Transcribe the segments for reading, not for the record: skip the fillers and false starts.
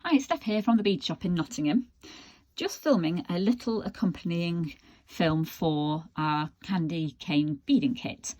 Hi, it's Steph here from the bead shop in Nottingham. Just filming a little accompanying film for our Cancy Cane Beading kit.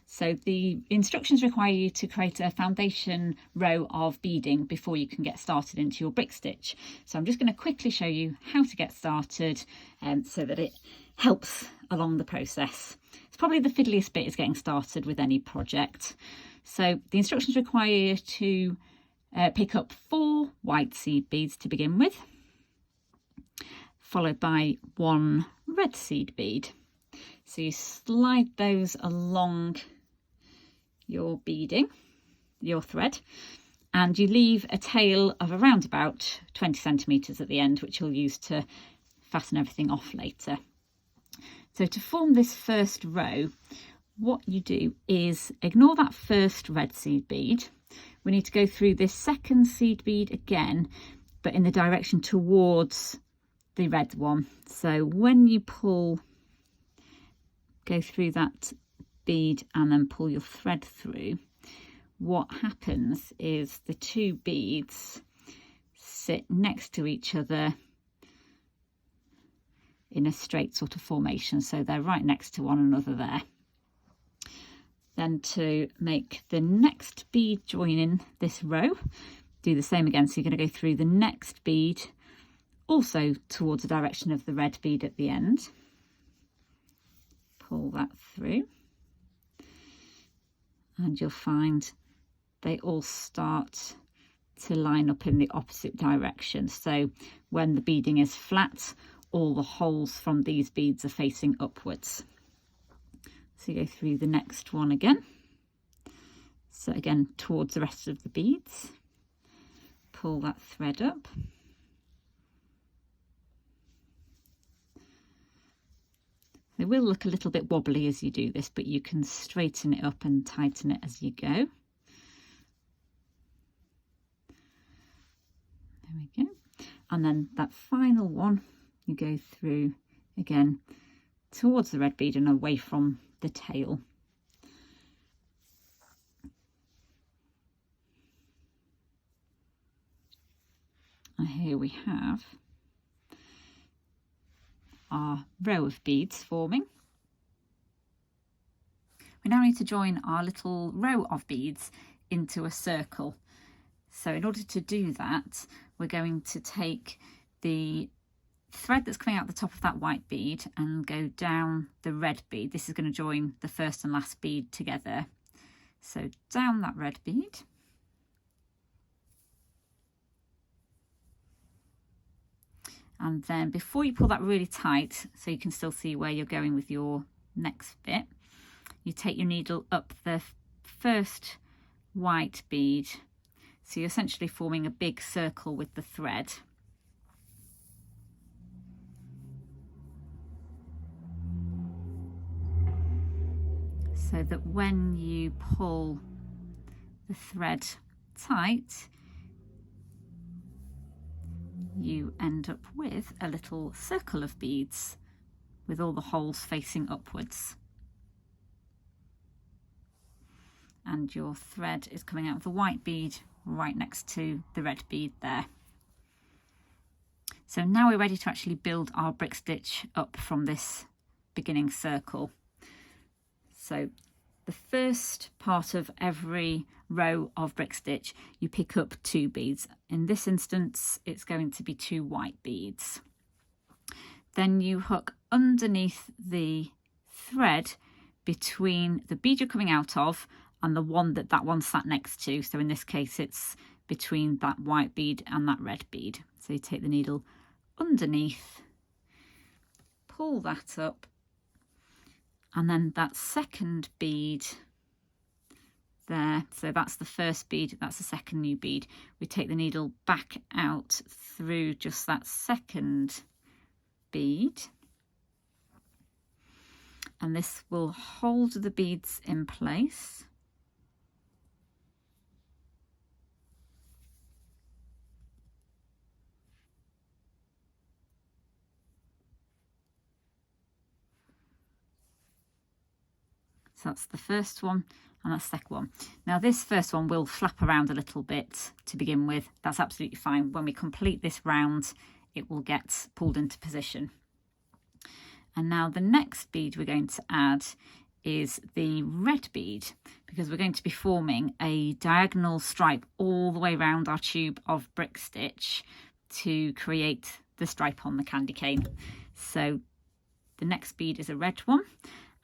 So the instructions require you to create a foundation row of beading before you can get started into your brick stitch. So I'm just going to quickly show you how to get started so that it helps along the process. It's probably the fiddliest bit is getting started with any project. So the instructions require you to pick up 4 white seed beads to begin with, followed by 1 red seed bead. So you slide those along your beading, your thread, and you leave a tail of around about 20 centimetres at the end, which you'll use to fasten everything off later. So to form this first row, what you do is ignore that first red seed bead. We need to go through this second seed bead again, but in the direction towards the red one. So when you pull, go through that bead and then pull your thread through, what happens is the 2 beads sit next to each other in a straight sort of formation, so they're right next to one another there. Then to make the next bead join in this row, do the same again. So you're going to go through the next bead, also towards the direction of the red bead at the end. Pull that through, and you'll find they all start to line up in the opposite direction. So when the beading is flat, all the holes from these beads are facing upwards. So you go through the next one again. So again, towards the rest of the beads. Pull that thread up. They will look a little bit wobbly as you do this, but you can straighten it up and tighten it as you go. There we go. And then that final one, you go through again towards the red bead and away from the tail. And here we have our row of beads forming. We now need to join our little row of beads into a circle. So in order to do that, we're going to take the thread that's coming out the top of that white bead and go down the red bead. This is going to join the first and last bead together. So down that red bead. And then before you pull that really tight, so you can still see where you're going with your next bit, you take your needle up the first white bead. So you're essentially forming a big circle with the thread. So that when you pull the thread tight, you end up with a little circle of beads with all the holes facing upwards. And your thread is coming out of the white bead right next to the red bead there. So now we're ready to actually build our brick stitch up from this beginning circle. So the first part of every row of brick stitch, you pick up 2 beads. In this instance, it's going to be 2 white beads. Then you hook underneath the thread between the bead you're coming out of and the one that one sat next to. So in this case, it's between that white bead and that red bead. So you take the needle underneath, pull that up, and then that second bead there, so that's the first bead, that's the second new bead. We take the needle back out through just that second bead, and this will hold the beads in place. So that's the first one and that's the second one. Now this first one will flap around a little bit to begin with. That's absolutely fine. When we complete this round, it will get pulled into position. And now the next bead we're going to add is the red bead, because we're going to be forming a diagonal stripe all the way around our tube of brick stitch to create the stripe on the candy cane. So the next bead is a red one,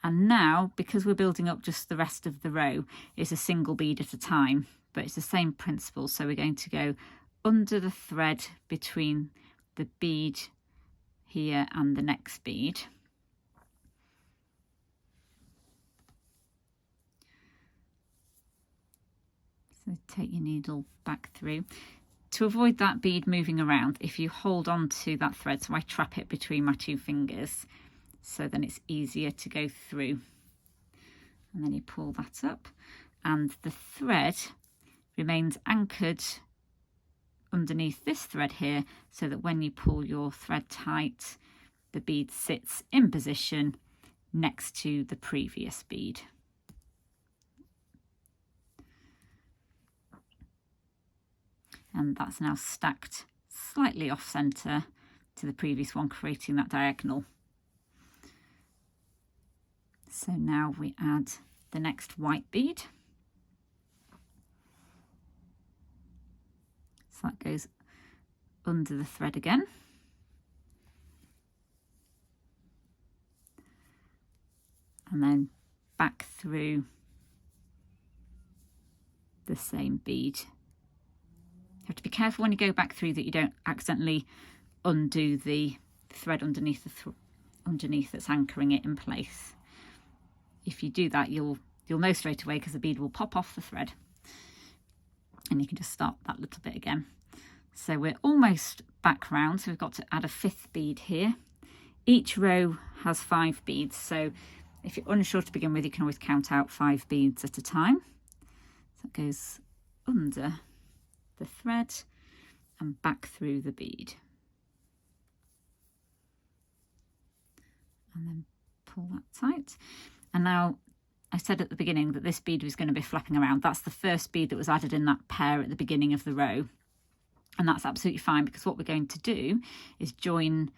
and now because we're building up just the rest of the row, it's a single bead at a time, but it's the same principle. So we're going to go under the thread between the bead here and the next bead. So take your needle back through. To avoid that bead moving around, if you hold on to that thread, so I trap it between my two fingers, so then it's easier to go through. And then you pull that up, and the thread remains anchored underneath this thread here, so that when you pull your thread tight, the bead sits in position next to the previous bead. And that's now stacked slightly off centre to the previous one, creating that diagonal. So now we add the next white bead. So that goes under the thread again. And then back through the same bead. You have to be careful when you go back through that you don't accidentally undo the thread underneath underneath that's anchoring it in place. If you do that, you'll know straight away, because the bead will pop off the thread, and you can just start that little bit again. So we're almost back round, so we've got to add a fifth bead here. Each row has 5 beads, so if you're unsure to begin with, you can always count out 5 beads at a time. So it goes under the thread and back through the bead, and then pull that tight. And now I said at the beginning that this bead was going to be flapping around. That's the first bead that was added in that pair at the beginning of the row, and that's absolutely fine, because what we're going to do is join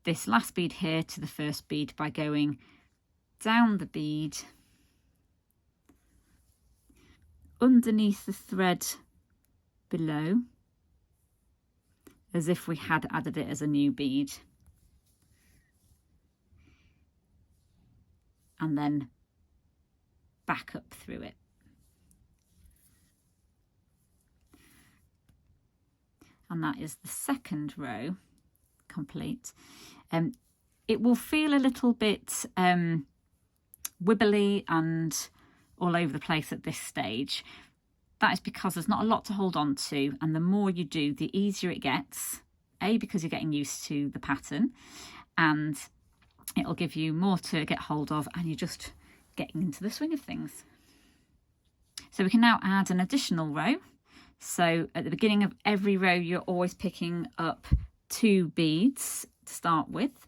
this last bead here to the first bead by going down the bead underneath the thread below, as if we had added it as a new bead, and then back up through it. And that is the second row complete. It will feel a little bit wibbly and all over the place at this stage. That is because there's not a lot to hold on to, and the more you do, the easier it gets. A, because you're getting used to the pattern, and it'll give you more to get hold of, and you're just getting into the swing of things. So we can now add an additional row. So at the beginning of every row, you're always picking up 2 beads to start with.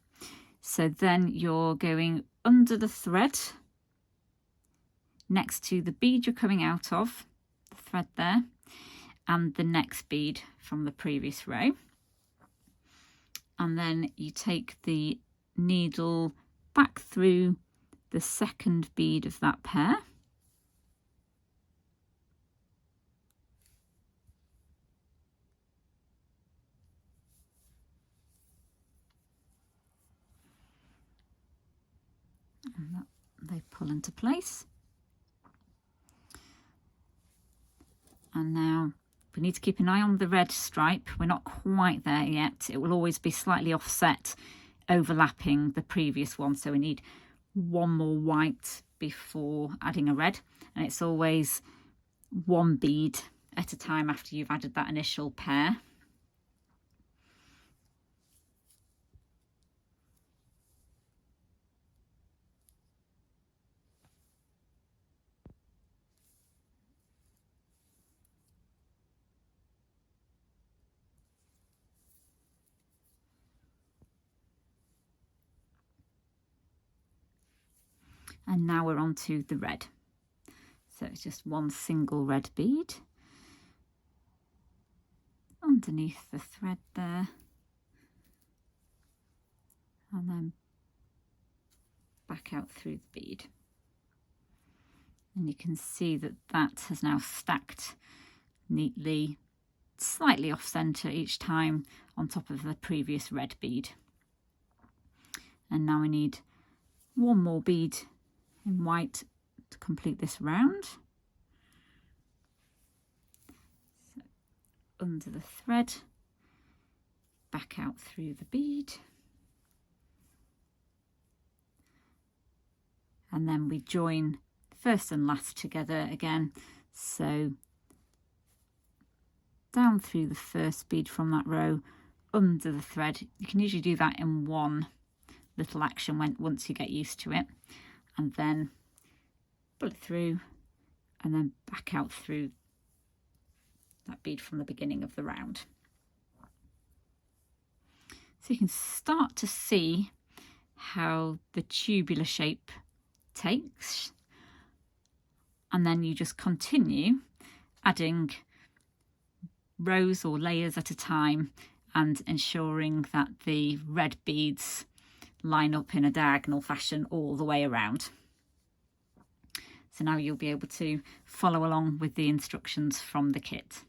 So then you're going under the thread next to the bead you're coming out of, the thread there, and the next bead from the previous row. And then you take the needle back through the second bead of that pair, and that, they pull into place. And now we need to keep an eye on the red stripe. We're not quite there yet. It will always be slightly offset, overlapping the previous one. So we need one more white before adding a red. And it's always 1 bead at a time after you've added that initial pair. And now we're on to the red. So it's just one single red bead underneath the thread there, and then back out through the bead. And you can see that that has now stacked neatly, slightly off center each time on top of the previous red bead. And now we need one more bead in white to complete this round. So under the thread, back out through the bead, and then we join first and last together again. So down through the first bead from that row, under the thread. You can usually do that in one little action once you get used to it, and then pull it through and then back out through that bead from the beginning of the round. So you can start to see how the tubular shape takes, and then you just continue adding rows or layers at a time and ensuring that the red beads line up in a diagonal fashion all the way around. So now you'll be able to follow along with the instructions from the kit.